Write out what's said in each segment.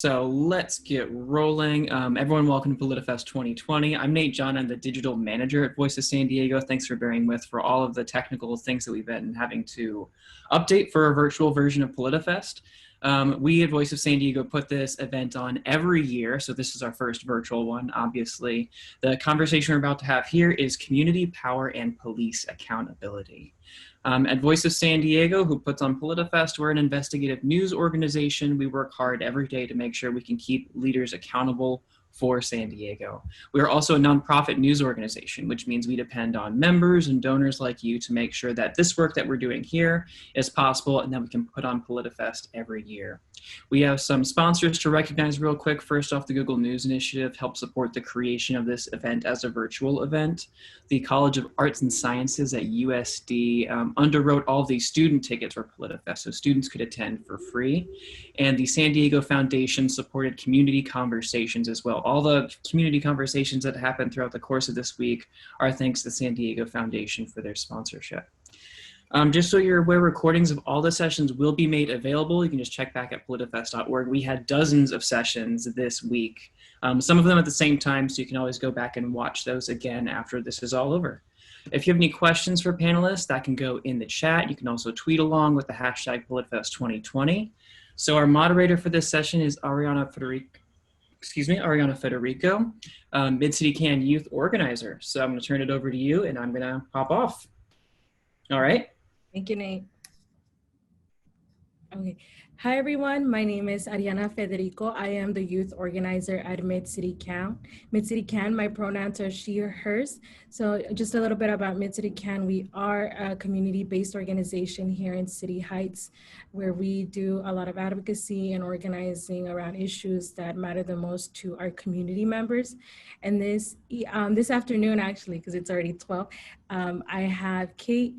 So let's get rolling. Everyone, welcome to PolitiFest 2020. I'm Nate John. I'm the digital manager at Voice of San Diego. Thanks for bearing with for all of the technical things that we've been having to update for a virtual version of PolitiFest. We at Voice of San Diego put this event on every year, so this is our first virtual one, obviously. The conversation we're about to have here is community power and police accountability. At Voice of San Diego, who puts on PolitiFest, we're an investigative news organization. We work hard every day to make sure we can keep leaders accountable for San Diego. We are also a nonprofit news organization, which means we depend on members and donors like you to make sure that this work that we're doing here is possible and that we can put on PolitiFest every year. We have some sponsors to recognize real quick. First off, the Google News Initiative helped support the creation of this event as a virtual event. The College of Arts and Sciences at USD underwrote all the student tickets for PolitiFest, so students could attend for free. And the San Diego Foundation supported community conversations as well. All the community conversations that happened throughout the course of this week are thanks to the San Diego Foundation for their sponsorship. Just so you're aware, recordings of all the sessions will be made available. You can just check back at politifest.org. We had dozens of sessions this week, some of them at the same time, so you can always go back and watch those again after this is all over. If you have any questions for panelists, that can go in the chat. You can also tweet along with the hashtag PolitiFest2020. So our moderator for this session is Ariana Federico, Mid-City Can youth organizer. So I'm going to turn it over to you and I'm going to pop off. All right. Thank you, Nate. Okay. Hi, everyone. My name is Ariana Federico. I am the youth organizer at Mid-City Can. Mid-City Can, my pronouns are she or hers. So just a little bit about Mid-City Can. We are a community-based organization here in City Heights, where we do a lot of advocacy and organizing around issues that matter the most to our community members. And this afternoon, actually, because it's already 12, I have Kate,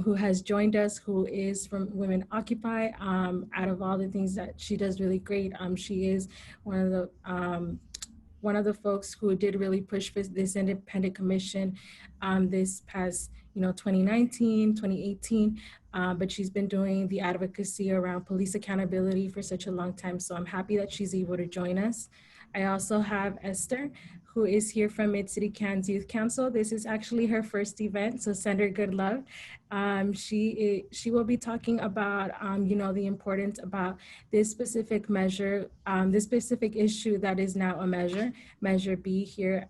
who has joined us, who is from Women Occupy. Out of all the things that she does really great, she is one of the folks who did really push for this independent commission this past 2019, 2018, but she's been doing the advocacy around police accountability for such a long time, so I'm happy that she's able to join us. I also have Esther, who is here from Mid-City Can's Youth Council. This is actually her first event, so send her good love. She will be talking about, the importance about this specific measure, this specific issue that is now a Measure B here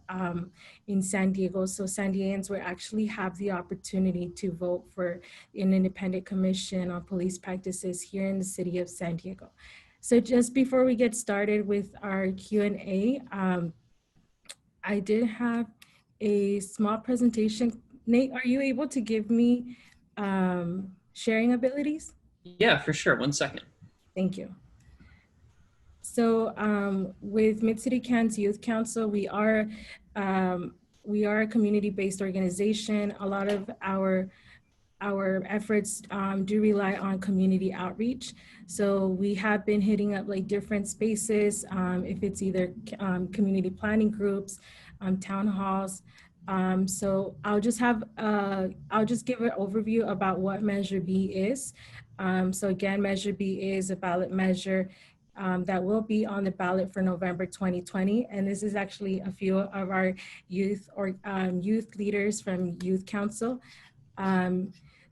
in San Diego. So San Diegans will actually have the opportunity to vote for an independent commission on police practices here in the city of San Diego. So just before we get started with our Q&A, I did have a small presentation. Nate, are you able to give me sharing abilities? Yeah, for sure. 1 second. Thank you. So with Mid-City Can's Youth Council, we are a community-based organization. A lot of our efforts do rely on community outreach. So we have been hitting up like different spaces, if it's either community planning groups, town halls. So I'll just give an overview about what Measure B is. So again, Measure B is a ballot measure that will be on the ballot for November 2020. And this is actually a few of our youth leaders from Youth Council.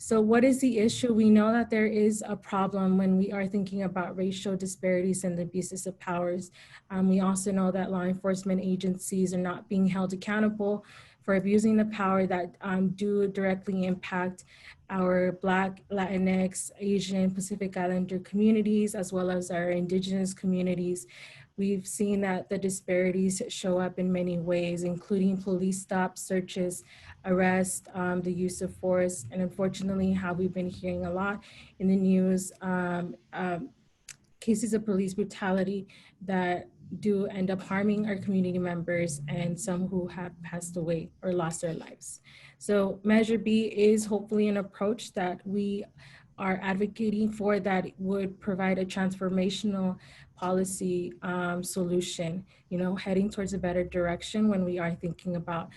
So what is the issue? We know that there is a problem when we are thinking about racial disparities and the abuses of powers. We also know that law enforcement agencies are not being held accountable for abusing the power that do directly impact our Black, Latinx, Asian, Pacific Islander communities, as well as our Indigenous communities. We've seen that the disparities show up in many ways, including police stops, searches, arrests, the use of force, and unfortunately, how we've been hearing a lot in the news, cases of police brutality that do end up harming our community members and some who have passed away or lost their lives. So Measure B is hopefully an approach that we are advocating for that would provide a transformational policy solution, heading towards a better direction when we are thinking about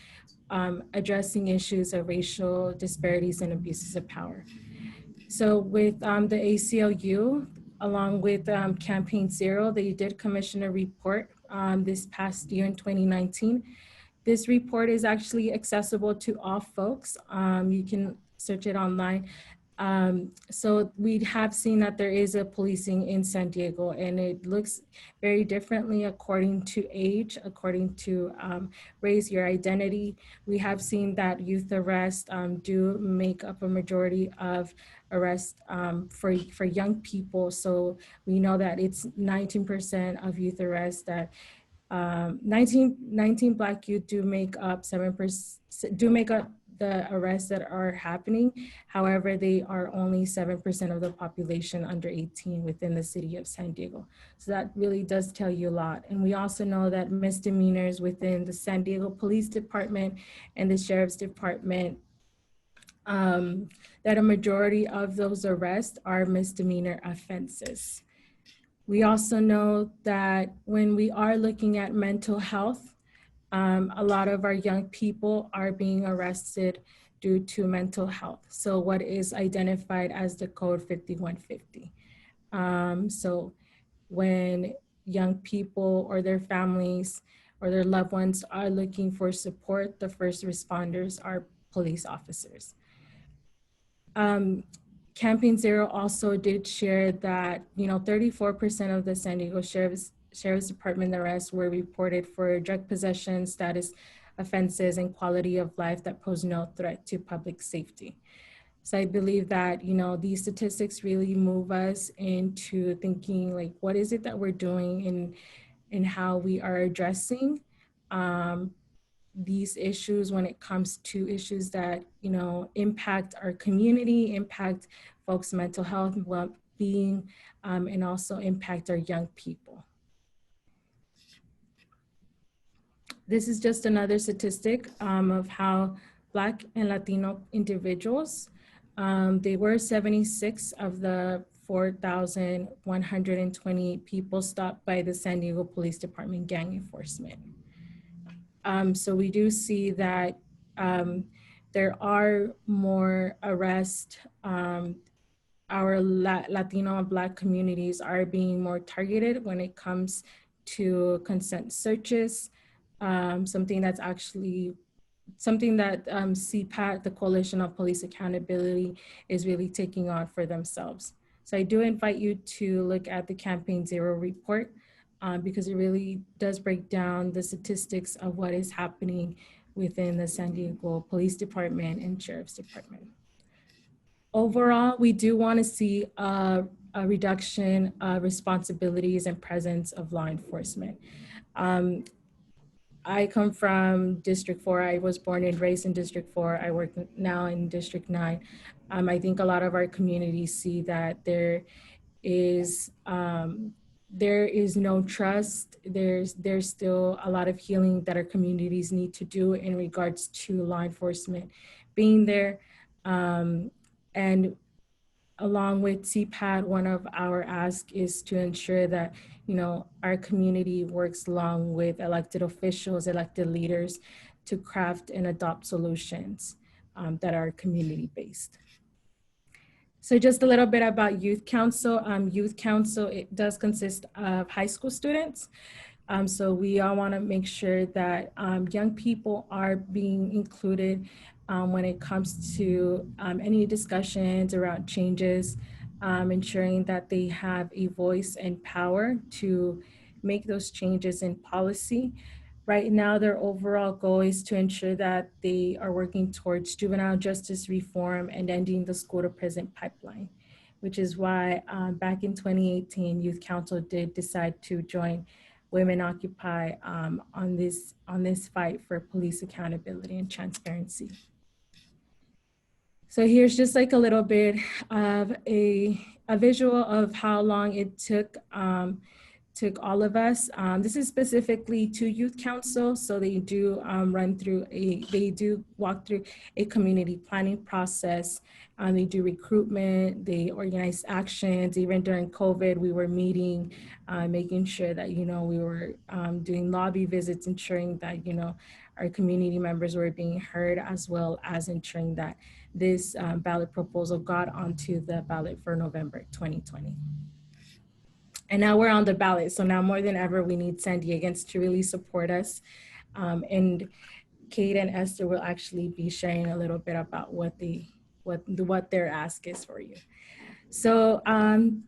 addressing issues of racial disparities and abuses of power. So with the ACLU, along with Campaign Zero, they did commission a report this past year in 2019. This report is actually accessible to all folks. You can search it online. So we have seen that there is a policing in San Diego, and it looks very differently according to age, according to race, your identity. We have seen that youth arrests do make up a majority of arrests for young people. So we know that it's 19% of youth arrests that 19 Black youth do make up 7%, do make up the arrests that are happening. However, they are only 7% of the population under 18 within the city of San Diego. So that really does tell you a lot. And we also know that misdemeanors within the San Diego Police Department and the Sheriff's Department, that a majority of those arrests are misdemeanor offenses. We also know that when we are looking at mental health, a lot of our young people are being arrested due to mental health. So what is identified as the code 5150. So when young people or their families or their loved ones are looking for support, the first responders are police officers. Campaign Zero also did share that 34% of the San Diego Sheriff's Department arrests were reported for drug possession, status offenses, and quality of life that pose no threat to public safety. So I believe that these statistics really move us into thinking, like, what is it that we're doing and how we are addressing these issues when it comes to issues that impact our community, impact folks' mental health, well-being, and also impact our young people. This is just another statistic of how Black and Latino individuals, they were 76 of the 4,128 people stopped by the San Diego Police Department gang enforcement. So we do see that there are more arrests. Our Latino and Black communities are being more targeted when it comes to consent searches, something that CPAT, the Coalition of Police Accountability, is really taking on for themselves. So I do invite you to look at the Campaign Zero report because it really does break down the statistics of what is happening within the San Diego Police Department and Sheriff's Department. Overall, we do want to see a reduction of responsibilities and presence of law enforcement. I come from District 4. I was born and raised in District 4. I work now in District 9. I think a lot of our communities see that there is no trust. There's still a lot of healing that our communities need to do in regards to law enforcement being there. And along with CPAT, one of our asks is to ensure that our community works along with elected officials, elected leaders to craft and adopt solutions that are community-based. So just a little bit about Youth Council. Youth Council, it does consist of high school students. So we all want to make sure that young people are being included when it comes to any discussions around changes, ensuring that they have a voice and power to make those changes in policy. Right now, their overall goal is to ensure that they are working towards juvenile justice reform and ending the school to prison pipeline, which is why back in 2018, Youth Council did decide to join Women Occupy on this fight for police accountability and transparency. So here's just like a little bit of a visual of how long it took all of us. This is specifically to Youth Council, so they do walk through a community planning process. They do recruitment, they organize actions. Even during COVID, we were meeting, making sure that we were doing lobby visits, ensuring that our community members were being heard, as well as ensuring that this ballot proposal got onto the ballot for November 2020. And now we're on the ballot. So now more than ever, we need San Diegans to really support us. And Kate and Esther will actually be sharing a little bit about what their ask is for you. So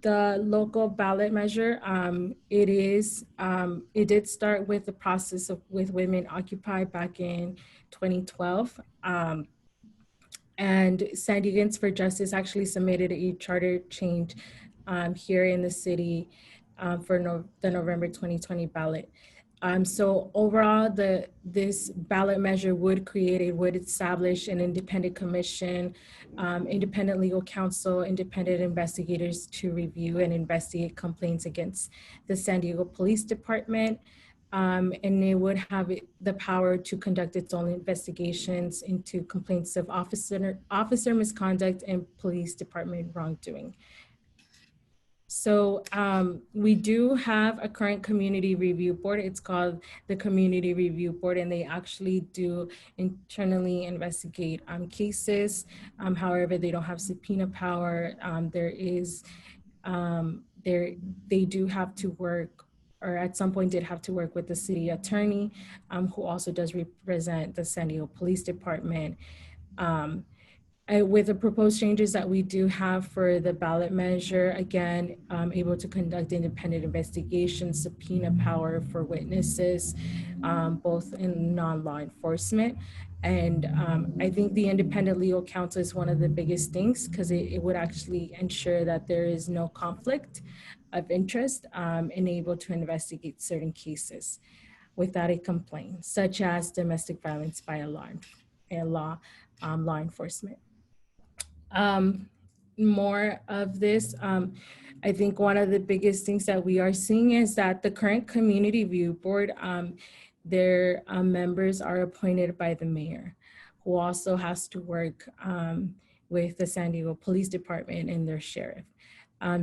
the local ballot measure, it did start with the process with Women Occupy back in 2012. And San Diegans for Justice actually submitted a charter change here in the city for the November 2020 ballot. So overall, this ballot measure would establish an independent commission, independent legal counsel, independent investigators to review and investigate complaints against the San Diego Police Department. And it would have the power to conduct its own investigations into complaints of officer misconduct and police department wrongdoing. So we do have a current community review board. It's called the Community Review Board, and they actually do internally investigate cases. However, they don't have subpoena power. They do have to work, or at some point did have to work with the city attorney, who also does represent the San Diego Police Department. With the proposed changes that we do have for the ballot measure, again, able to conduct independent investigations, subpoena power for witnesses, both in non-law enforcement. And I think the independent legal counsel is one of the biggest things, because it would actually ensure that there is no conflict of interest and able to investigate certain cases without a complaint, such as domestic violence by law enforcement. More of this, I think one of the biggest things that we are seeing is that the current community review board, their members are appointed by the mayor, who also has to work with the San Diego Police Department and their sheriff.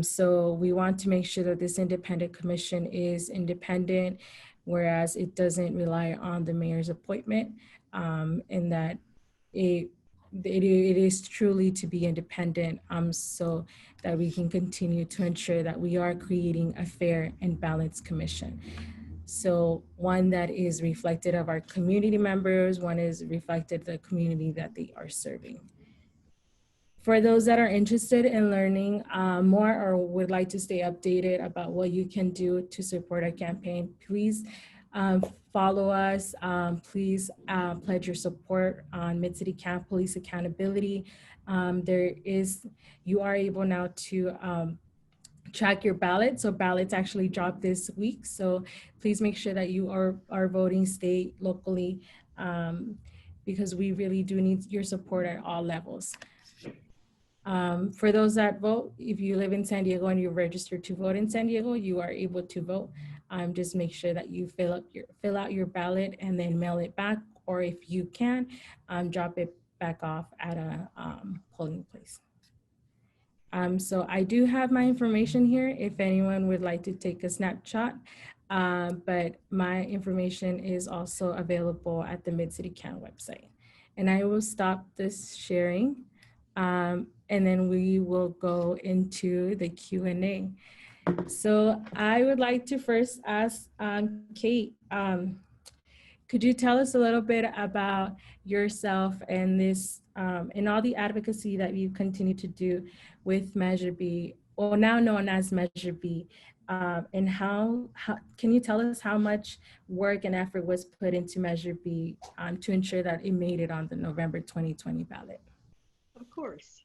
So we want to make sure that this independent commission is independent, whereas it doesn't rely on the mayor's appointment, and that it is truly to be independent, so that we can continue to ensure that we are creating a fair and balanced commission. So one that is reflected of our community members, one is reflected the community that they are serving. For those that are interested in learning more or would like to stay updated about what you can do to support our campaign, please follow us. Please pledge your support on Mid-City Camp Police Accountability. You are able now to track your ballot. So ballots actually drop this week. So please make sure that you are voting state, locally, because we really do need your support at all levels. For those that vote, if you live in San Diego and you're registered to vote in San Diego, you are able to vote. Just make sure that you fill out your ballot and then mail it back, or if you can, drop it back off at a polling place. So I do have my information here if anyone would like to take a snapshot, but my information is also available at the Mid-City Camp website. And I will stop this sharing. And then we will go into the Q&A. So I would like to first ask Kate, could you tell us a little bit about yourself and this and all the advocacy that you continue to do with Measure B, or now known as Measure B, and how can you tell us how much work and effort was put into Measure B to ensure that it made it on the November 2020 ballot? Of course.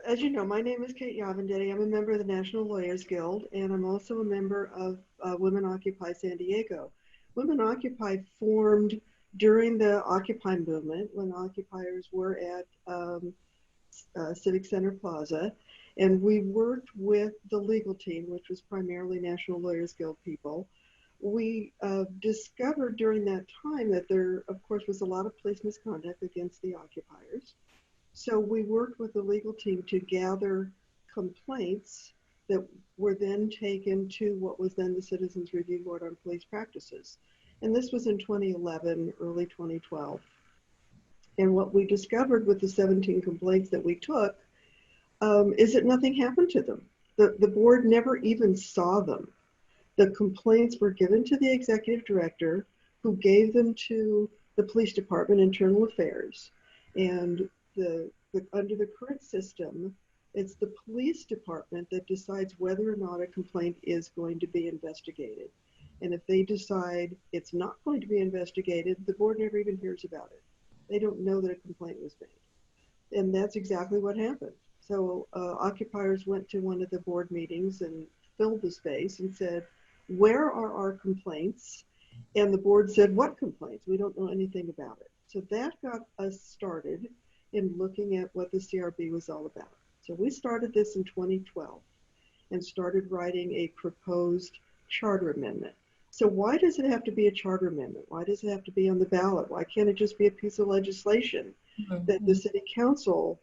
As you know, my name is Kate Yavanditti. I'm a member of the National Lawyers Guild, and I'm also a member of Women Occupy San Diego. Women Occupy formed during the Occupy movement, when occupiers were at Civic Center Plaza, and we worked with the legal team, which was primarily National Lawyers Guild people. We discovered during that time that there, of course, was a lot of police misconduct against the occupiers. So we worked with the legal team to gather complaints that were then taken to what was then the Citizens Review Board on Police Practices. And this was in 2011, early 2012. And what we discovered with the 17 complaints that we took is that nothing happened to them. The board never even saw them. The complaints were given to the executive director, who gave them to the police department, internal affairs. And under the current system, it's the police department that decides whether or not a complaint is going to be investigated. And if they decide it's not going to be investigated, the board never even hears about it. They don't know that a complaint was made. And that's exactly what happened. So occupiers went to one of the board meetings and filled the space and said, where are our complaints? And the board said, what complaints? We don't know anything about it. So that got us started in looking at what the CRB was all about. So we started this in 2012 and started writing a proposed charter amendment. So why does it have to be a charter amendment? Why does it have to be on the ballot? Why can't it just be a piece of legislation that the city council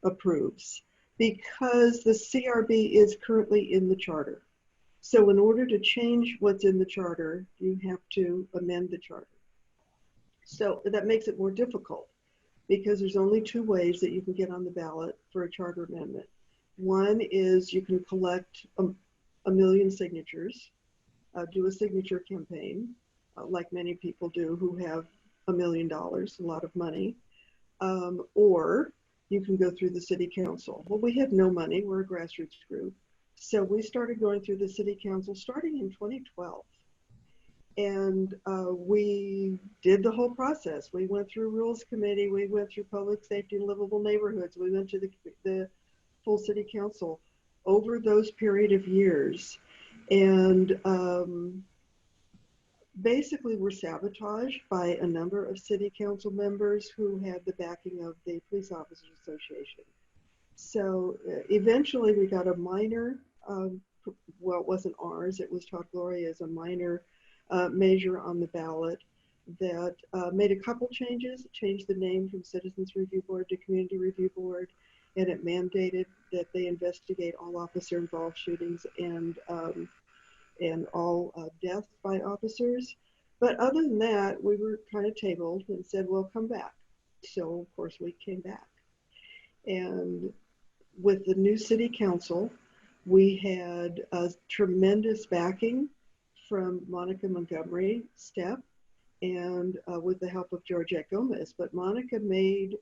approves? Because the CRB is currently in the charter. So in order to change what's in the charter, you have to amend the charter. So that makes it more difficult because there's only two ways that you can get on the ballot for a charter amendment. One is you can collect a million signatures, do a signature campaign, like many people do who have $1 million, a lot of money, or you can go through the city council. Well, we have no money, we're a grassroots group. So we started going through the city council starting in 2012. And we did the whole process. We went through rules committee, we went through public safety and livable neighborhoods, we went to the full city council over those period of years. And basically were sabotaged by a number of city council members who had the backing of the Police Officers Association. So eventually we got a minor, well, it wasn't ours, it was taught Gloria as a minor measure on the ballot that made a couple changes. It changed the name from Citizens Review Board to Community Review Board, and it mandated that they investigate all officer-involved shootings and all deaths by officers. But other than that, we were kind of tabled and said, well, come back. So of course we came back. And with the new city council, we had a tremendous backing from Monica Montgomery, Step, and with the help of Georgette Gomez. But Monica made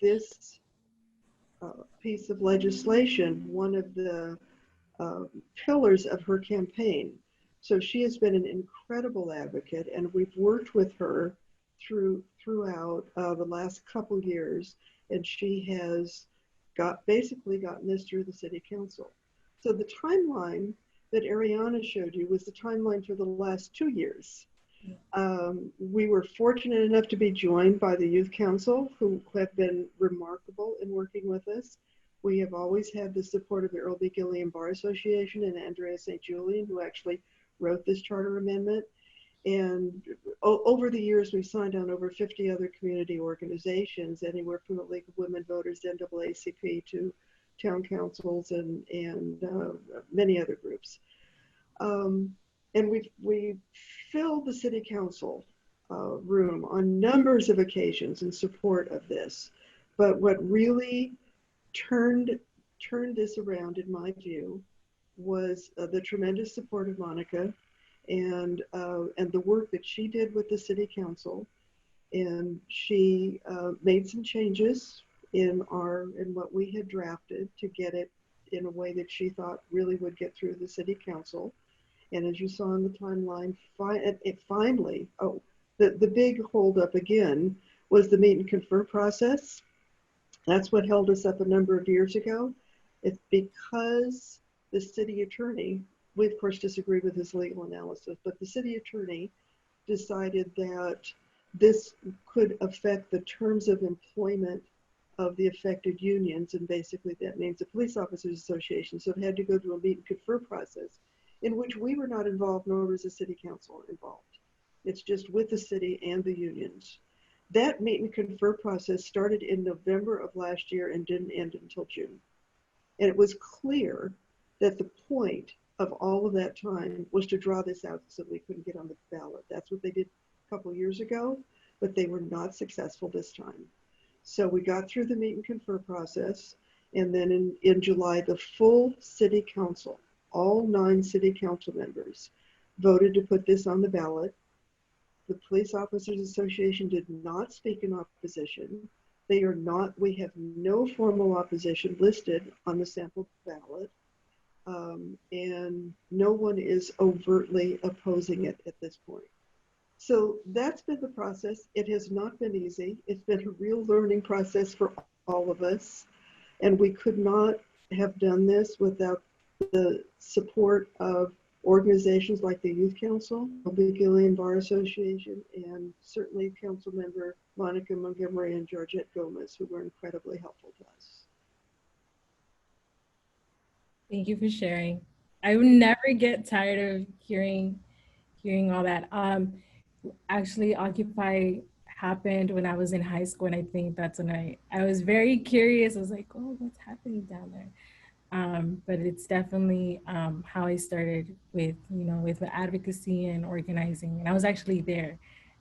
this piece of legislation one of the pillars of her campaign. So she has been an incredible advocate, and we've worked with her throughout the last couple years, and she has basically gotten this through the city council. So the timeline that Ariana showed you was the timeline for the last 2 years. We were fortunate enough to be joined by the Youth Council, who have been remarkable in working with us. We have always had the support of the Earl B. Gilliam Bar Association and Andrea St. Julian, who actually wrote this charter amendment. And over the years, we've signed on over 50 other community organizations, anywhere from the League of Women Voters, NAACP, to town councils and many other groups. And we've filled the city council room on numbers of occasions in support of this. But what really turned this around, in my view, was the tremendous support of Monica and the work that she did with the city council. And she made some changes in what we had drafted to get it in a way that she thought really would get through the city council. And as you saw in the timeline, it finally, the big holdup again was the meet and confer process. That's what held us up a number of years ago. It's because the city attorney, we of course disagree with his legal analysis, but the city attorney decided that this could affect the terms of employment of the affected unions, and basically that means the Police Officers Association. So it had to go through a meet and confer process in which we were not involved, nor was the city council involved. It's just with the city and the unions. That meet and confer process started in November of last year and didn't end until June. And it was clear that the point of all of that time was to draw this out so we couldn't get on the ballot. That's what they did a couple years ago, but they were not successful this time. So we got through the meet and confer process, And then in July, the full city council, all 9 city council members, voted to put this on the ballot. The Police Officers Association did not speak in opposition. They are not, we have no formal opposition listed on the sample ballot. And no one is overtly opposing it at this point. So that's been the process. It has not been easy. It's been a real learning process for all of us. And we could not have done this without the support of organizations like the Youth Council, the Gillian Bar Association, and certainly Council Member Monica Montgomery and Georgette Gomez, who were incredibly helpful to us. Thank you for sharing. I would never get tired of hearing all that. Actually, Occupy happened when I was in high school, and I think that's when I was very curious. I was like, oh, what's happening down there? But it's definitely how I started with, with advocacy and organizing. And I was actually there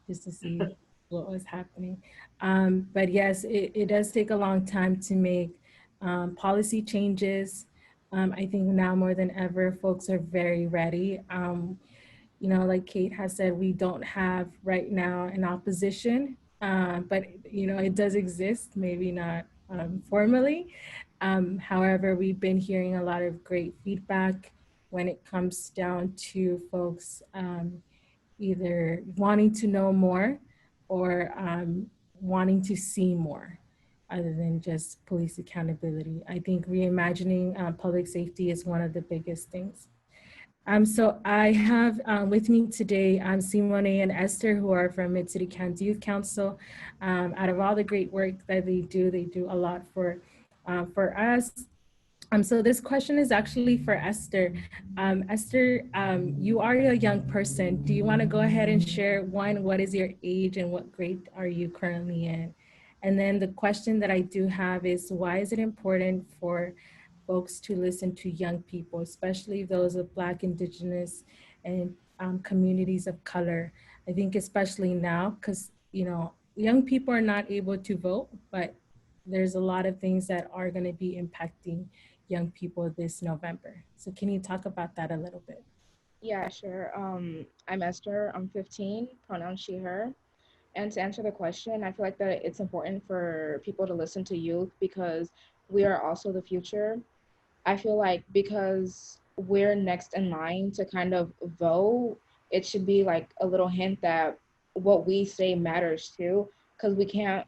just to see what was happening. But yes, it does take a long time to make policy changes. I think now more than ever, folks are very ready. Like Kate has said, we don't have right now an opposition, but it does exist, maybe not formally. However, we've been hearing a lot of great feedback when it comes down to folks either wanting to know more or wanting to see more other than just police accountability. I think reimagining public safety is one of the biggest things. So I have with me today Simonei and Esther, who are from Mid-City County Youth Council. Out of all the great work that they do a lot for us. So this question is actually for Esther. Esther, you are a young person. Do you want to go ahead and share, one, what is your age and what grade are you currently in? And then the question that I do have is, why is it important for folks to listen to young people, especially those of Black, Indigenous, and communities of color? I think especially now, because young people are not able to vote, but there's a lot of things that are going to be impacting young people this November. So can you talk about that a little bit? Yeah, sure. I'm Esther. I'm 15, pronouns she, her. And to answer the question, I feel like that it's important for people to listen to youth because we are also the future. I feel like because we're next in line to kind of vote, it should be like a little hint that what we say matters too, because we can't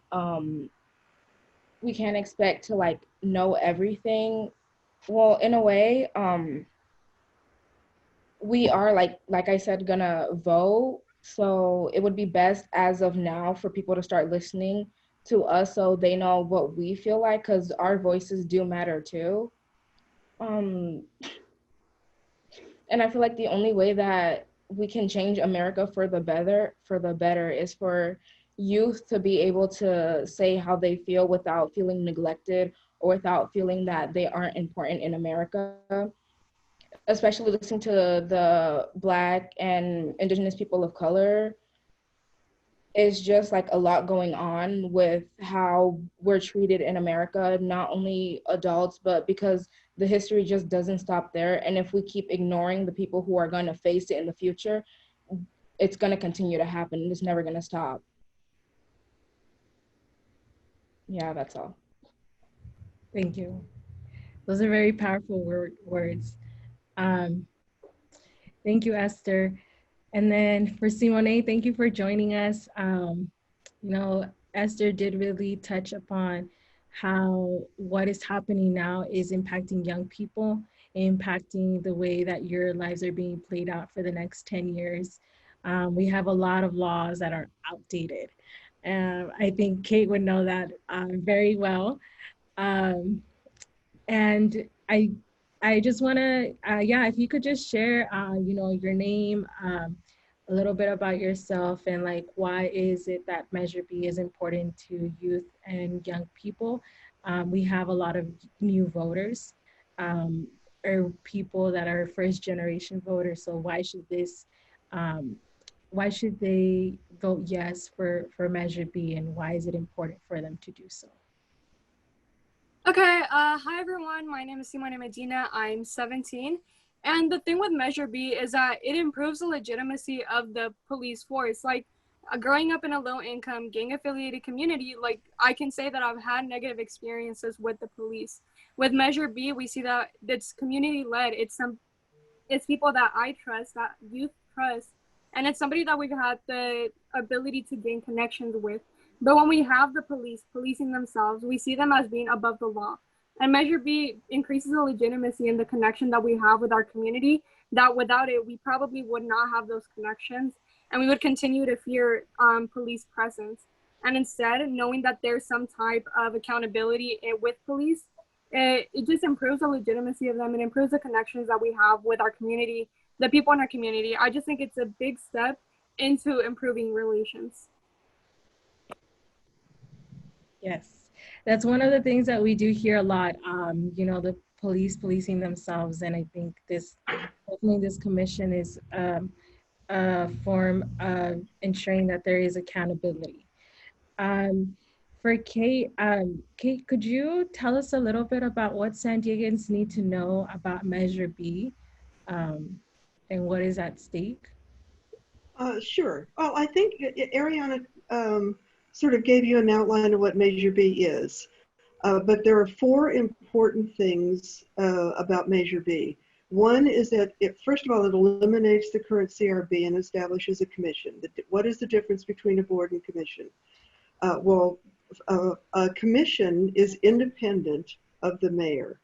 expect to like know everything. Well, in a way, we are like I said, gonna vote. So it would be best as of now for people to start listening to us so they know what we feel like, because our voices do matter too. Um, and I feel like the only way that we can change America for the better is for youth to be able to say how they feel without feeling neglected or without feeling that they aren't important in America. Especially listening to the Black and Indigenous people of color, is just like a lot going on with how we're treated in America, not only adults, but because the history just doesn't stop there. And if we keep ignoring the people who are going to face it in the future, it's going to continue to happen. It's never going to stop. Yeah, that's all. Thank you. Those are very powerful words. Thank you, Esther. And then for Simonei, thank you for joining us. Esther did really touch upon how what is happening now is impacting young people, impacting the way that your lives are being played out for the next 10 years. We have a lot of laws that are outdated. I think Kate would know that very well. And I just want to, yeah, if you could just share, your name, a little bit about yourself, and like, why is it that Measure B is important to youth and young people? We have a lot of new voters, or people that are first generation voters. So why should they vote yes for Measure B, and why is it important for them to do so? Okay, hi everyone. My name is Simonei Medina. I'm 17. And the thing with Measure B is that it improves the legitimacy of the police force. Like, growing up in a low income, gang affiliated community, like, I can say that I've had negative experiences with the police. With Measure B, we see that it's community led. It's people that I trust, that youth trust, and it's somebody that we've had the ability to gain connections with. But when we have the police policing themselves, we see them as being above the law. And Measure B increases the legitimacy and the connection that we have with our community, that without it, we probably would not have those connections and we would continue to fear police presence. And instead, knowing that there's some type of accountability with police, it just improves the legitimacy of them. It improves the connections that we have with our community, the people in our community. I just think it's a big step into improving relations. Yes, that's one of the things that we do hear a lot. You know, the police policing themselves, and I think this definitely this commission is a form of ensuring that there is accountability. Um, for Kate, Kate, could you tell us a little bit about what San Diegans need to know about Measure B, and what is at stake? Sure. Well, I think Ariana sort of gave you an outline of what Measure B is. But there are four important things about Measure B. One is that first of all, it eliminates the current CRB and establishes a commission. What is the difference between a board and commission? A commission is independent of the mayor.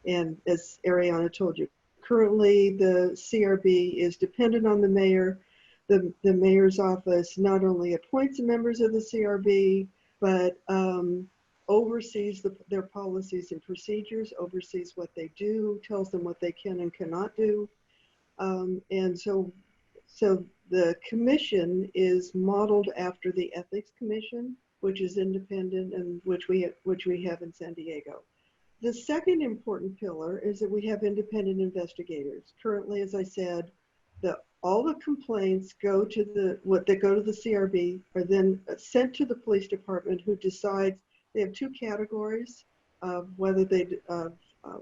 And as Ariana told you, currently the CRB is dependent on the mayor. The mayor's office not only appoints the members of the CRB, but oversees their policies and procedures, oversees what they do, tells them what they can and cannot do. And so the commission is modeled after the Ethics Commission, which is independent and which we have in San Diego. The second important pillar is that we have independent investigators. Currently, as I said, all the complaints go to the CRB are then sent to the police department, who decides. They have two categories of whether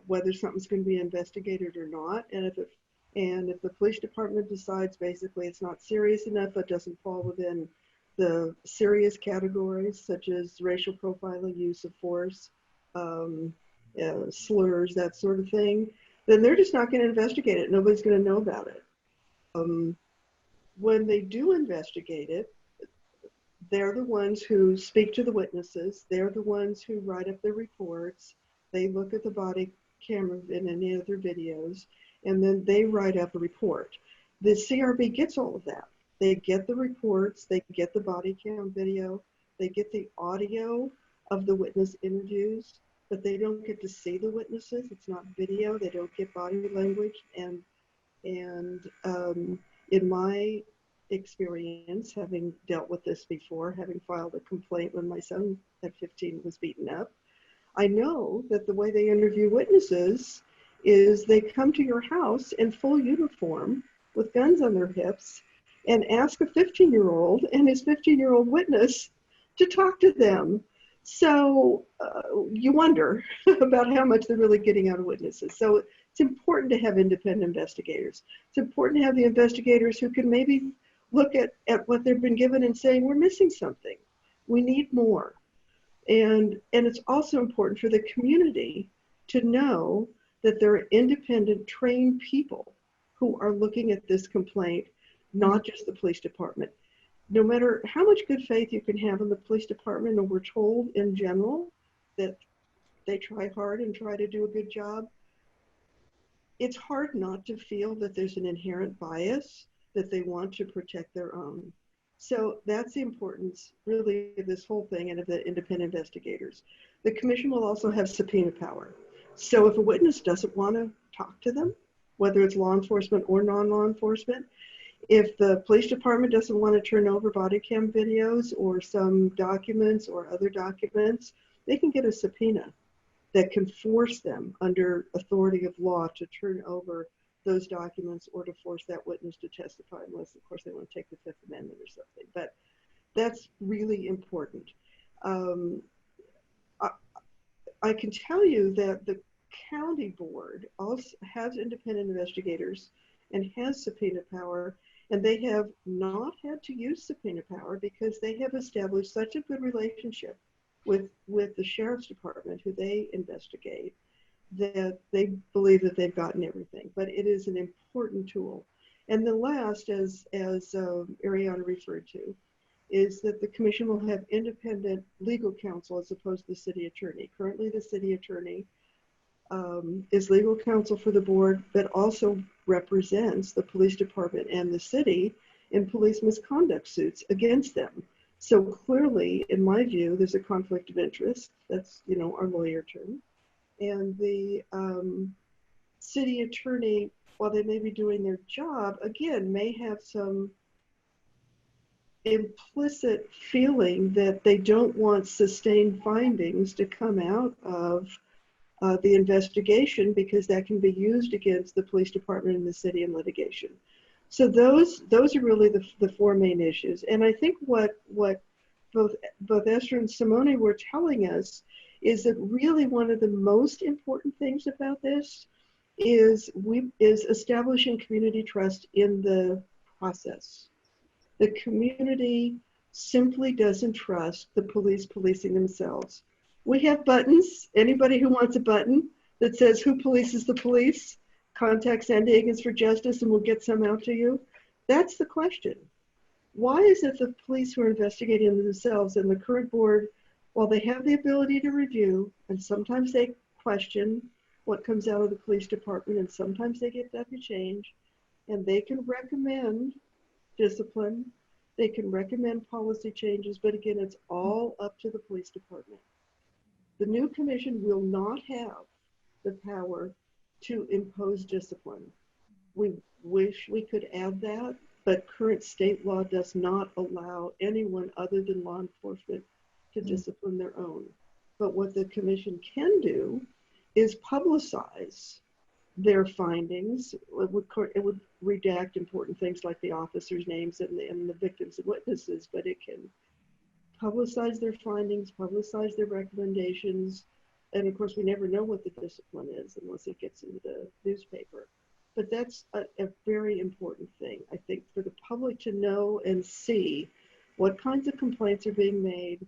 whether something's going to be investigated or not, and if the police department decides basically it's not serious enough, it doesn't fall within the serious categories such as racial profiling, use of force, slurs, that sort of thing, then they're just not going to investigate it. Nobody's going to know about it. When they do investigate it, they're the ones who speak to the witnesses. They're the ones who write up the reports. They look at the body camera and any other videos, and then they write up a report. The CRB gets all of that. They get the reports, they get the body cam video, they get the audio of the witness interviews, but they don't get to see the witnesses. It's not video. They don't get body language. And in my experience, having dealt with this before, having filed a complaint when my son at 15 was beaten up, I know that the way they interview witnesses is they come to your house in full uniform with guns on their hips and ask a 15-year-old and his 15-year-old witness to talk to them. So you wonder about how much they're really getting out of witnesses. So it's important to have independent investigators. It's important to have the investigators who can maybe look at what they've been given and saying, we're missing something. We need more. And it's also important for the community to know that there are independent, trained people who are looking at this complaint, not just the police department. No matter how much good faith you can have in the police department, and we're told in general that they try hard and try to do a good job, it's hard not to feel that there's an inherent bias, that they want to protect their own. So that's the importance, really, of this whole thing and of the independent investigators. The commission will also have subpoena power. So if a witness doesn't want to talk to them, whether it's law enforcement or non-law enforcement, if the police department doesn't want to turn over body cam videos or some documents or other documents, they can get a subpoena that can force them under authority of law to turn over those documents or to force that witness to testify, unless of course they want to take the Fifth Amendment or something. But that's really important. I can tell you that the county board also has independent investigators and has subpoena power, and they have not had to use subpoena power because they have established such a good relationship with the sheriff's department, who they investigate, that they believe that they've gotten everything. But it is an important tool. And the last, as Ariana referred to, is that the commission will have independent legal counsel as opposed to the city attorney. Currently, the city attorney is legal counsel for the board, but also represents the police department and the city in police misconduct suits against them. So clearly, in my view, there's a conflict of interest. That's, you know, our lawyer term. And the city attorney, while they may be doing their job, again, may have some implicit feeling that they don't want sustained findings to come out of the investigation, because that can be used against the police department and the city in litigation. So those are really the four main issues. And I think what both Ester and Simonei were telling us is that really one of the most important things about this is establishing community trust in the process. The community simply doesn't trust the police policing themselves. We have buttons. Anybody who wants a button that says who polices the police, contact San Diegans for Justice and we'll get some out to you. That's the question. Why is it the police who are investigating themselves and the current board, while they have the ability to review, and sometimes they question what comes out of the police department, and sometimes they get that to change, and they can recommend discipline, they can recommend policy changes, but again, it's all up to the police department. The new commission will not have the power to impose discipline. We wish we could add that, but current state law does not allow anyone other than law enforcement to discipline their own. But what the commission can do is publicize their findings. It would redact important things like the officers' names and the victims and witnesses, but it can publicize their findings, publicize their recommendations. And of course, we never know what the discipline is unless it gets into the newspaper. But that's a very important thing, I think, for the public to know and see what kinds of complaints are being made,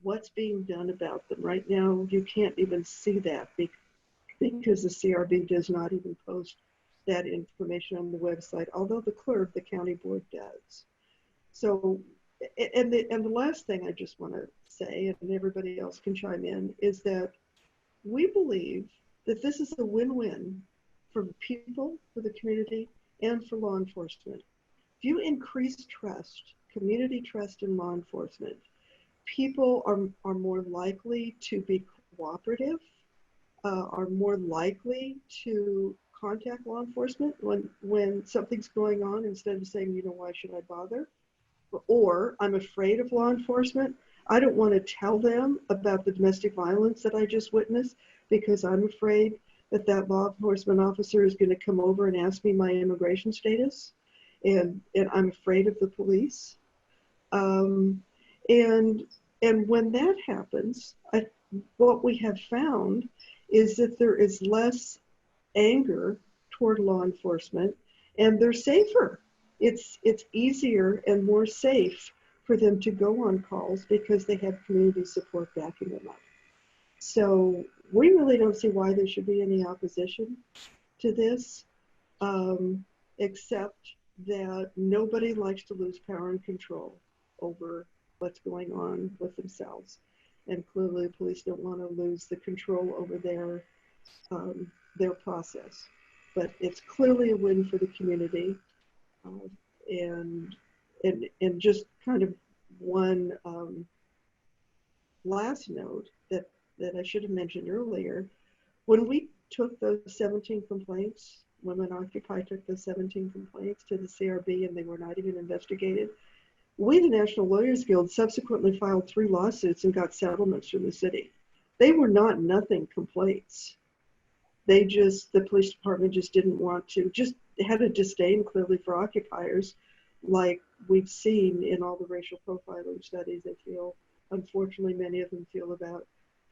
what's being done about them. Right now, you can't even see that because the CRB does not even post that information on the website, although the clerk, the county board, does. So, and the last thing I just want to say, and everybody else can chime in, is that we believe that this is a win-win for people, for the community, and for law enforcement. If you increase trust, community trust in law enforcement, people are more likely to be cooperative, are more likely to contact law enforcement when something's going on, instead of saying, you know, why should I bother? Or I'm afraid of law enforcement. I don't want to tell them about the domestic violence that I just witnessed because I'm afraid that law enforcement officer is going to come over and ask me my immigration status. And I'm afraid of the police. And when that happens, what we have found is that there is less anger toward law enforcement, and they're safer. It's easier and more safe for them to go on calls because they have community support backing them up. So we really don't see why there should be any opposition to this, except that nobody likes to lose power and control over what's going on with themselves. And clearly the police don't want to lose the control over their process. But it's clearly a win for the community. And just kind of one last note that I should have mentioned earlier, when we took those 17 complaints, Women Occupy took those 17 complaints to the CRB and they were not even investigated, we, the National Lawyers Guild, subsequently filed 3 lawsuits and got settlements from the city. They were not nothing complaints. The police department just didn't want to, just had a disdain clearly for occupiers, like we've seen in all the racial profiling studies. They feel, unfortunately, many of them feel about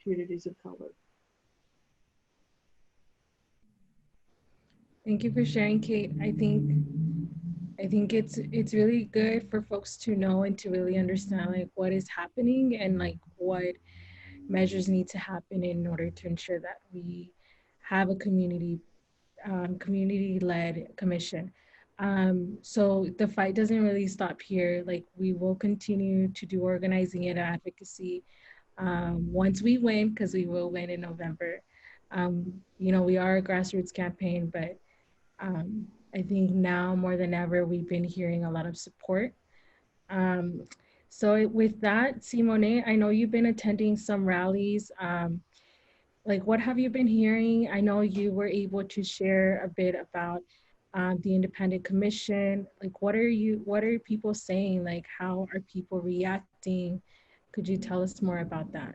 communities of color. Thank you for sharing, Kate. I think it's really good for folks to know and to really understand like what is happening and like what measures need to happen in order to ensure that we have a community-led commission. So the fight doesn't really stop here. Like we will continue to do organizing and advocacy once we win, because we will win in November. We are a grassroots campaign, but I think now more than ever, we've been hearing a lot of support. Um, so with that, Simonei, I know you've been attending some rallies. Like what have you been hearing? I know you were able to share a bit about the independent commission. Like what are people saying? Like how are people reacting? Could you tell us more about that?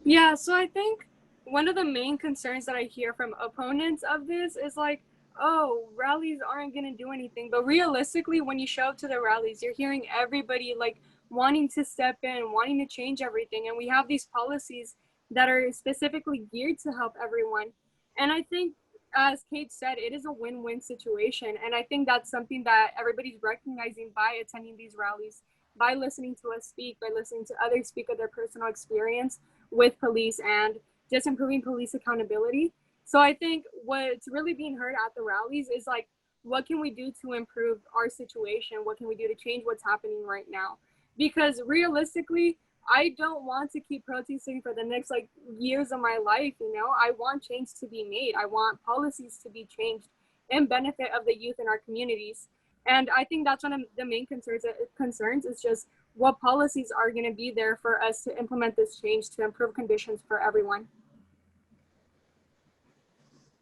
Yeah, so I think one of the main concerns that I hear from opponents of this is like, oh, rallies aren't going to do anything. But realistically, when you show up to the rallies, you're hearing everybody like wanting to step in, wanting to change everything. And we have these policies that are specifically geared to help everyone. And I think, as Kate said, it is a win win situation. And I think that's something that everybody's recognizing by attending these rallies, by listening to us speak, by listening to others speak of their personal experience with police and just improving police accountability. So I think what's really being heard at the rallies is like, what can we do to improve our situation? What can we do to change what's happening right now? Because realistically, I don't want to keep protesting for the next like years of my life. I want change to be made. I want policies to be changed in benefit of the youth in our communities. And I think that's one of the main concerns is just what policies are going to be there for us to implement this change to improve conditions for everyone.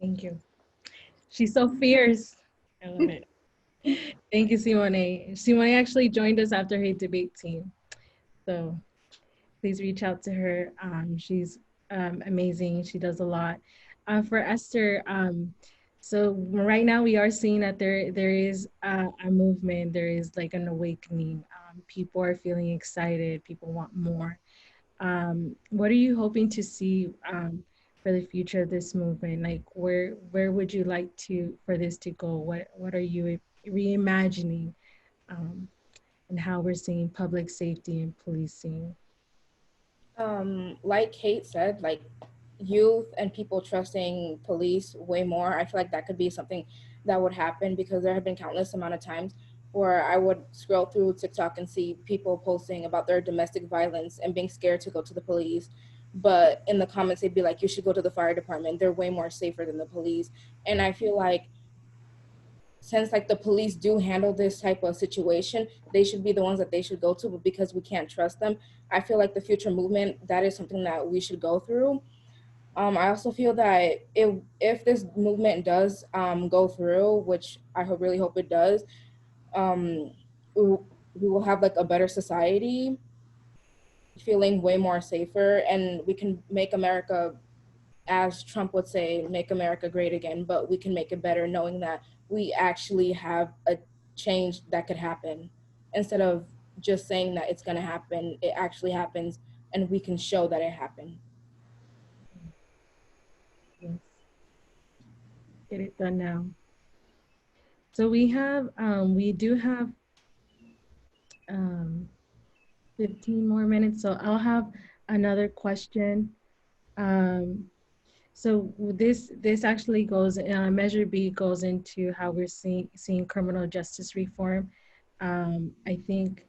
Thank you. She's so fierce. I love it. Thank you, Simone. Simone actually joined us after her debate team. So please reach out to her. She's amazing. She does a lot. For Esther, so right now we are seeing that there is a movement. There is like an awakening. People are feeling excited. People want more. What are you hoping to see for the future of this movement? Like where would you like for this to go? What are you reimagining and how we're seeing public safety and policing? Like Kate said, like youth and people trusting police way more. I feel like that could be something that would happen because there have been countless amount of times where I would scroll through TikTok and see people posting about their domestic violence and being scared to go to the police. But in the comments, they'd be like, you should go to the fire department. They're way more safer than the police. And I feel like since like the police do handle this type of situation, they should be the ones that they should go to, but because we can't trust them, I feel like the future movement, that is something that we should go through. I also feel that if this movement does go through, which I really hope it does, um, we will have like a better society, feeling way more safer, and we can make America, as Trump would say, make America great again, but we can make it better knowing that we actually have a change that could happen. Instead of just saying that it's going to happen, it actually happens, and we can show that it happened. Yes. Get it done now. So we do have 15 more minutes. So I'll have another question. So this actually goes, Measure B goes into how we're seeing criminal justice reform. I think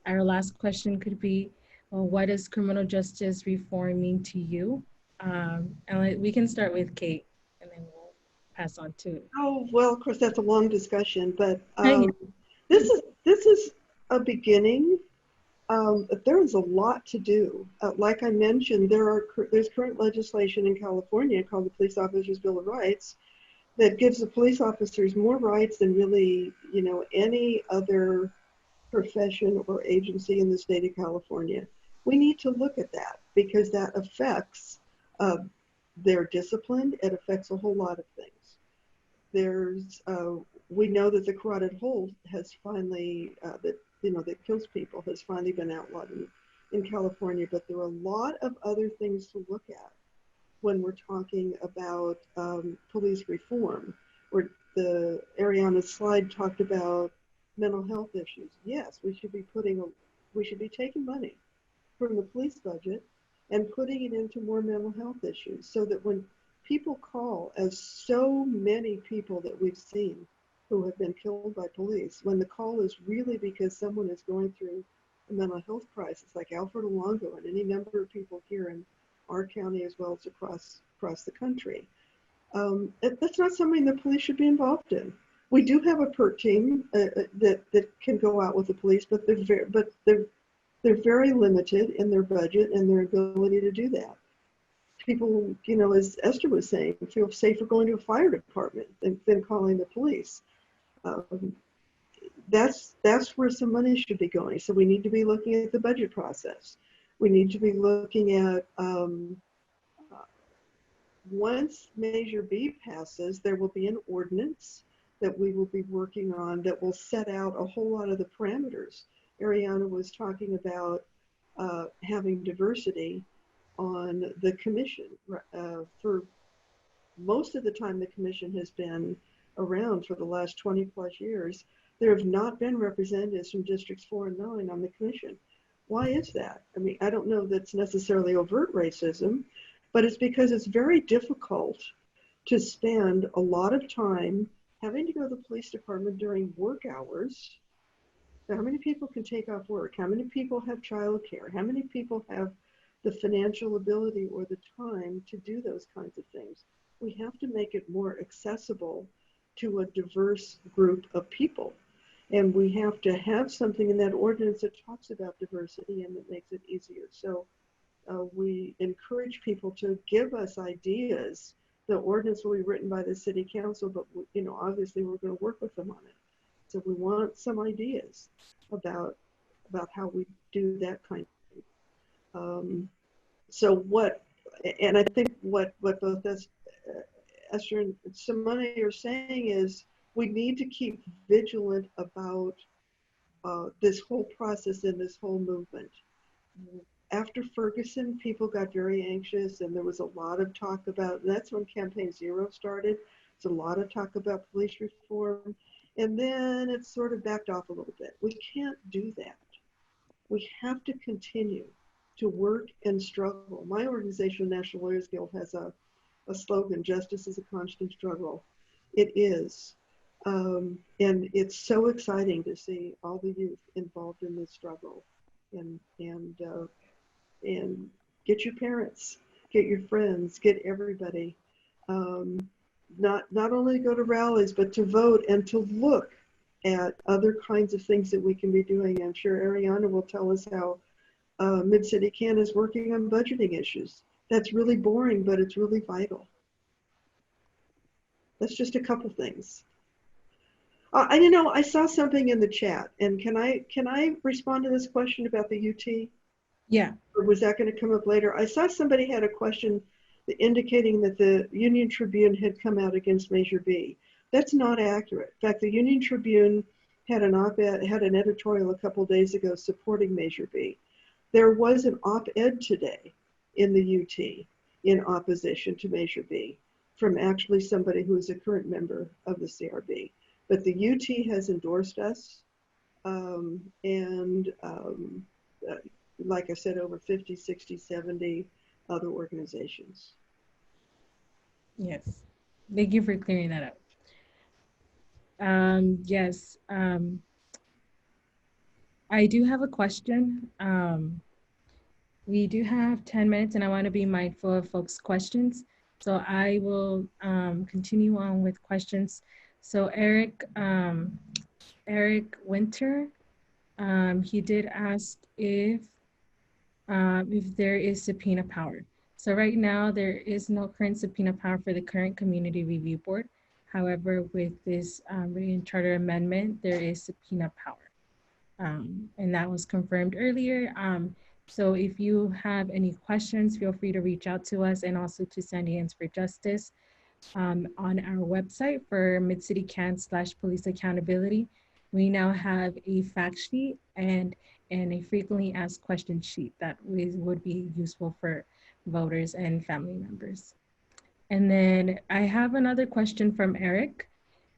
our last question could be, well, what does criminal justice reform mean to you? And we can start with Kate, and then we'll pass on to. Oh, well, of course, that's a long discussion, but this is a beginning. There is a lot to do. Like I mentioned, there's current legislation in California called the Police Officers Bill of Rights that gives the police officers more rights than really, any other profession or agency in the state of California. We need to look at that because that affects their discipline. It affects a whole lot of things. We know that the carotid hold has finally, that kills people, has finally been outlawed in California, but there are a lot of other things to look at. when we're talking about police reform, where the Ariana's slide talked about mental health issues. Yes, we should be taking money from the police budget and putting it into more mental health issues, so that when people call, as so many people that we've seen who have been killed by police, when the call is really because someone is going through a mental health crisis, like Alfred Alongo and any number of people here in our county as well as across the country, that's not something the police should be involved in. We do have a PERT team that can go out with the police, but they're very limited in their budget and their ability to do that. People, as Esther was saying, feel safer going to a fire department than calling the police. That's where some money should be going. So we need to be looking at the budget process. We need to be looking at, once Measure B passes, there will be an ordinance that we will be working on that will set out a whole lot of the parameters. Ariana was talking about having diversity on the commission. For most of the time the commission has been around for the last 20 plus years, there have not been representatives from districts 4 and 9 on the commission. Why is that? I mean, I don't know that's necessarily overt racism, but it's because it's very difficult to spend a lot of time having to go to the police department during work hours. So how many people can take off work? How many people have childcare? How many people have the financial ability or the time to do those kinds of things? We have to make it more accessible to a diverse group of people. And we have to have something in that ordinance that talks about diversity and that makes it easier. So we encourage people to give us ideas. The ordinance will be written by the city council, but obviously we're going to work with them on it. So we want some ideas about how we do that kind of thing. And I think what both Esther and Simonei are saying is we need to keep vigilant about this whole process and this whole movement. After Ferguson, people got very anxious, and there was a lot of talk about, that's when Campaign Zero started. There's a lot of talk about police reform, and then it sort of backed off a little bit. We can't do that. We have to continue to work and struggle. My organization, National Lawyers Guild, has a slogan, justice is a constant struggle. It is. And it's so exciting to see all the youth involved in this struggle. And get your parents, get your friends, get everybody. Not only to go to rallies, but to vote and to look at other kinds of things that we can be doing. I'm sure Ariana will tell us how Mid-City Can is working on budgeting issues. That's really boring, but it's really vital. That's just a couple things. I saw something in the chat, and can I respond to this question about the UT? Yeah. Or was that going to come up later? I saw somebody had a question indicating that the Union Tribune had come out against Measure B. That's not accurate. In fact, the Union Tribune had an op-ed, had an editorial a couple days ago supporting Measure B. There was an op-ed today in the UT in opposition to Measure B from actually somebody who is a current member of the CRB. But the UT has endorsed us, like I said, over 50, 60, 70 other organizations. Yes. Thank you for clearing that up. Yes. I do have a question. We do have 10 minutes, and I want to be mindful of folks' questions. So I will continue on with questions. So Eric Winter, he did ask if there is subpoena power. So right now there is no current subpoena power for the current Community Review Board. However, with this written charter amendment, there is subpoena power. And that was confirmed earlier. So if you have any questions, feel free to reach out to us and also to Sandians for Justice on our website for Mid-City Can /police accountability. We now have a fact sheet and a frequently asked question sheet that would be useful for voters and family members. And then I have another question from Eric.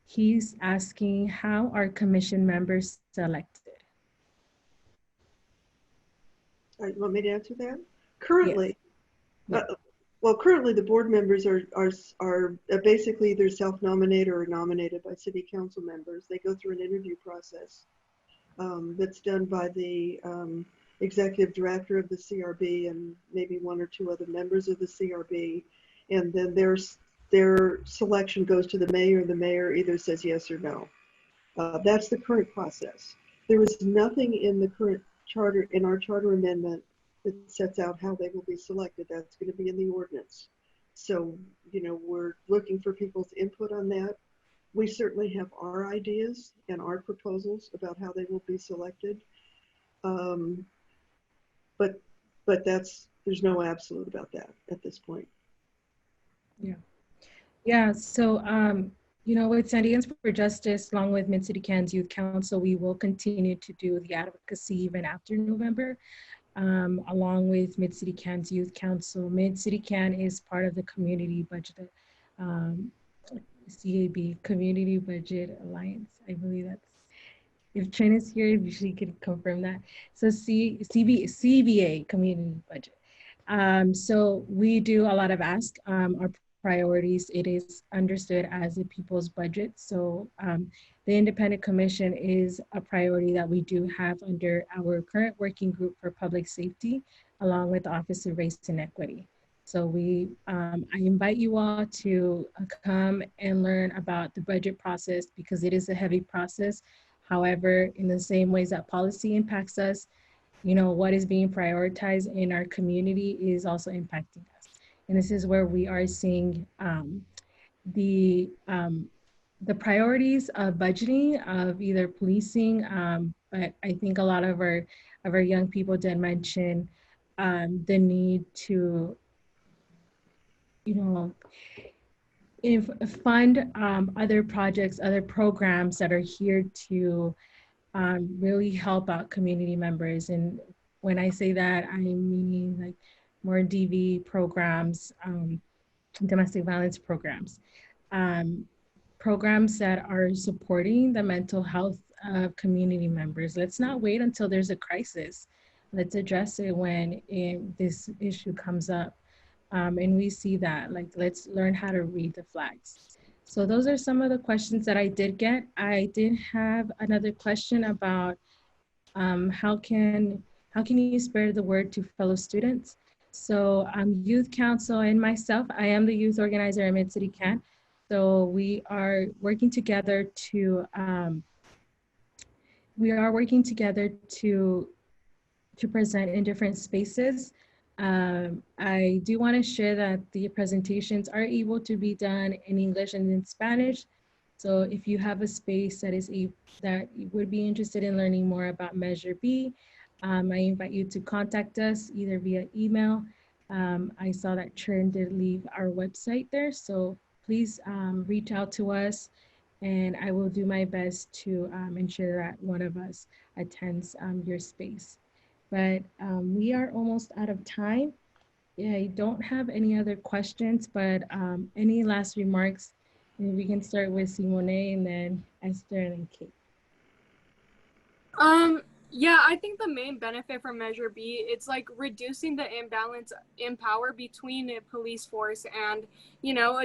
He's asking, how are commission members selected? All right, you want me to answer that? Currently, Yes. currently the board members are basically either self-nominated or nominated by city council members. They go through an interview process that's done by the executive director of the CRB and maybe one or two other members of the CRB. And then their selection goes to the mayor. The mayor either says yes or no. That's the current process. There is nothing in the current charter, in our charter amendment, that sets out how they will be selected. That's going to be in the ordinance. So, you know, we're looking for people's input on that. We certainly have our ideas and our proposals about how they will be selected. But there's no absolute about that at this point. Yeah, so, you know, with Sandians for Justice, along with Mid-City Can's Youth Council, we will continue to do the advocacy even after November, along with Mid-City Can's Youth Council. Mid-City Can is part of the Community Budget, CAB, Community Budget Alliance. I believe that's, if Trina's here, she could confirm that. So CBA, Community Budget. So we do a lot of ask. Our priorities, it is understood as a people's budget. So the Independent Commission is a priority that we do have under our current working group for public safety, along with the Office of Race and Equity. So I invite you all to come and learn about the budget process, because it is a heavy process. However, in the same ways that policy impacts us, you know, what is being prioritized in our community is also impacting us. And this is where we are seeing the priorities of budgeting, of either policing, but I think a lot of our young people did mention the need to, you know, fund other projects, other programs that are here to really help out community members. And when I say that, I mean like more DV programs, domestic violence programs, programs that are supporting the mental health of community members. Let's not wait until there's a crisis. Let's address it when this issue comes up. And we see that, like, let's learn how to read the flags. So those are some of the questions that I did get. I did have another question about how can you spread the word to fellow students? So Youth Council and myself, I am the youth organizer at Mid-City Can. So we are working together to present in different spaces. I do want to share that the presentations are able to be done in English and in Spanish. So if you have a space that you would be interested in learning more about Measure B, I invite you to contact us either via email. I saw that Chern did leave our website there, so please reach out to us, and I will do my best to ensure that one of us attends your space. But we are almost out of time. Yeah, I don't have any other questions, but any last remarks? Maybe we can start with Simonei and then Esther and then Kate. Yeah, I think the main benefit from Measure B, it's like reducing the imbalance in power between a police force and, you know,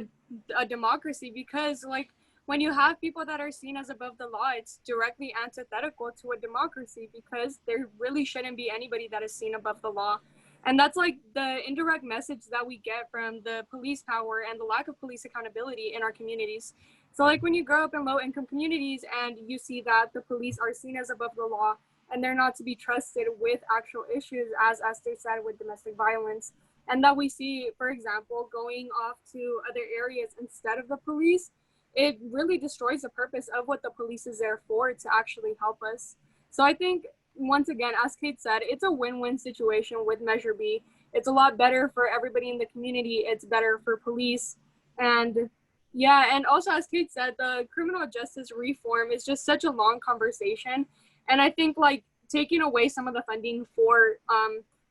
a democracy, because like when you have people that are seen as above the law, it's directly antithetical to a democracy, because there really shouldn't be anybody that is seen above the law. And that's like the indirect message that we get from the police power and the lack of police accountability in our communities. So like when you grow up in low income communities and you see that the police are seen as above the law and they're not to be trusted with actual issues, as Esther said, with domestic violence, and that we see, for example, going off to other areas instead of the police, it really destroys the purpose of what the police is there for, to actually help us. So I think, once again, as Kate said, it's a win-win situation with Measure B. It's a lot better for everybody in the community. It's better for police. And yeah, and also as Kate said, the criminal justice reform is just such a long conversation. And I think like taking away some of the funding for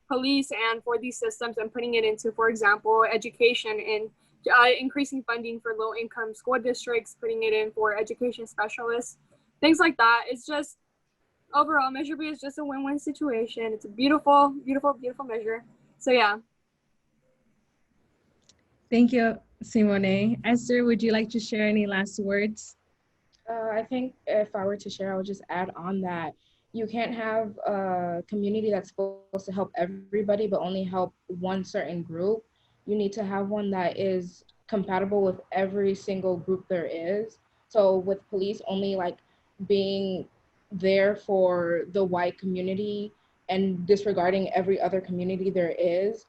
police and for these systems and putting it into, for example, education and increasing funding for low-income school districts, putting it in for education specialists, things like that. It's just, overall, Measure B is just a win-win situation. It's a beautiful, beautiful, beautiful measure. So yeah. Thank you, Simonei. Esther, would you like to share any last words? I think if I were to share, I would just add on that you can't have a community that's supposed to help everybody, but only help one certain group. You need to have one that is compatible with every single group there is. So with police only like being there for the white community and disregarding every other community there is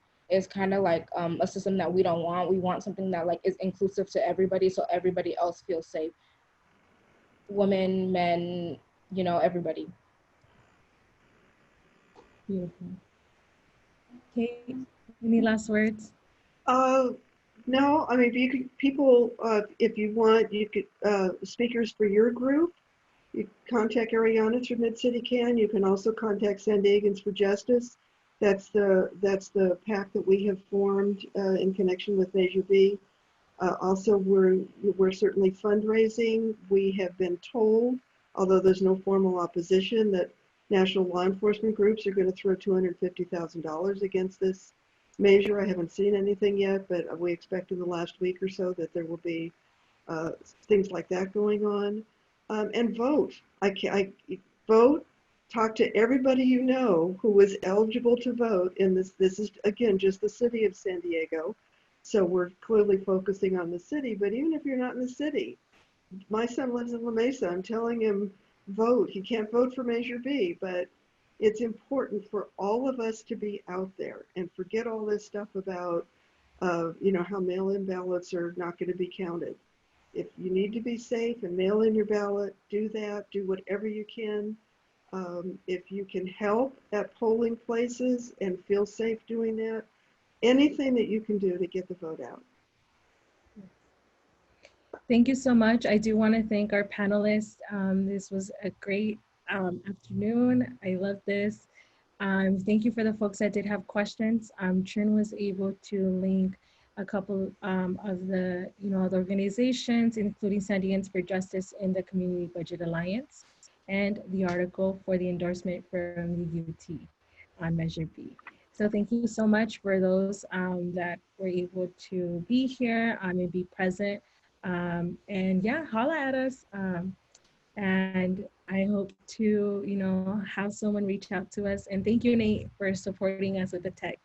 kind of like a system that we don't want. We want something that like is inclusive to everybody, so everybody else feels safe. Women, men, you know, everybody. Beautiful. Kate, any last words? No, I mean, you could, people, if you want, you could, speakers for your group, you contact Ariana through Mid-City Can. You can also contact San Diegans for Justice. That's the PAC that we have formed in connection with Measure B. Also, we're certainly fundraising. We have been told, although there's no formal opposition, that national law enforcement groups are going to throw $250,000 against this measure. I haven't seen anything yet, but we expect in the last week or so that there will be things like that going on. And vote. I vote. Talk to everybody you know who is eligible to vote in this. This is, again, just the city of San Diego. So we're clearly focusing on the city, but even if you're not in the city, my son lives in La Mesa. I'm telling him, vote. He can't vote for Measure B, but it's important for all of us to be out there and forget all this stuff about, you know, how mail-in ballots are not going to be counted. If you need to be safe and mail in your ballot, do that. Do whatever you can. If you can help at polling places and feel safe doing that, anything that you can do to get the vote out. Thank you so much. I do want to thank our panelists. This was a great afternoon. I love this. Thank you for the folks that did have questions. Trin was able to link a couple of the, the organizations, including San Diegans for Justice in the Community Budget Alliance, and the article for the endorsement from the UT on Measure B. So thank you so much for those that were able to be here and be present. And yeah, holla at us. And I hope to, have someone reach out to us. And thank you, Nate, for supporting us with the tech.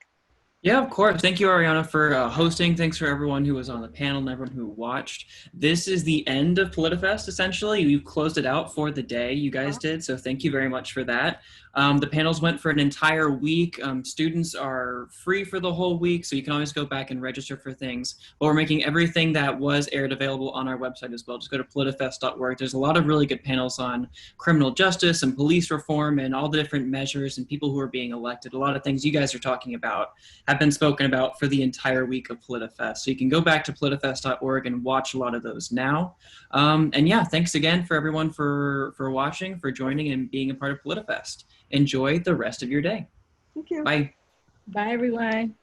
Yeah, of course. Thank you, Ariana, for hosting. Thanks for everyone who was on the panel and everyone who watched. This is the end of PolitiFest, essentially. We've closed it out for the day, you guys did, so thank you very much for that. The panels went for an entire week. Students are free for the whole week, so you can always go back and register for things. But we're making everything that was aired available on our website as well. Just go to politifest.org. There's a lot of really good panels on criminal justice and police reform and all the different measures and people who are being elected. A lot of things you guys are talking about have been spoken about for the entire week of PolitiFest. So you can go back to politifest.org and watch a lot of those now. And yeah, thanks again for everyone for watching, for joining and being a part of PolitiFest. Enjoy the rest of your day. Thank you. Bye. Bye, everyone.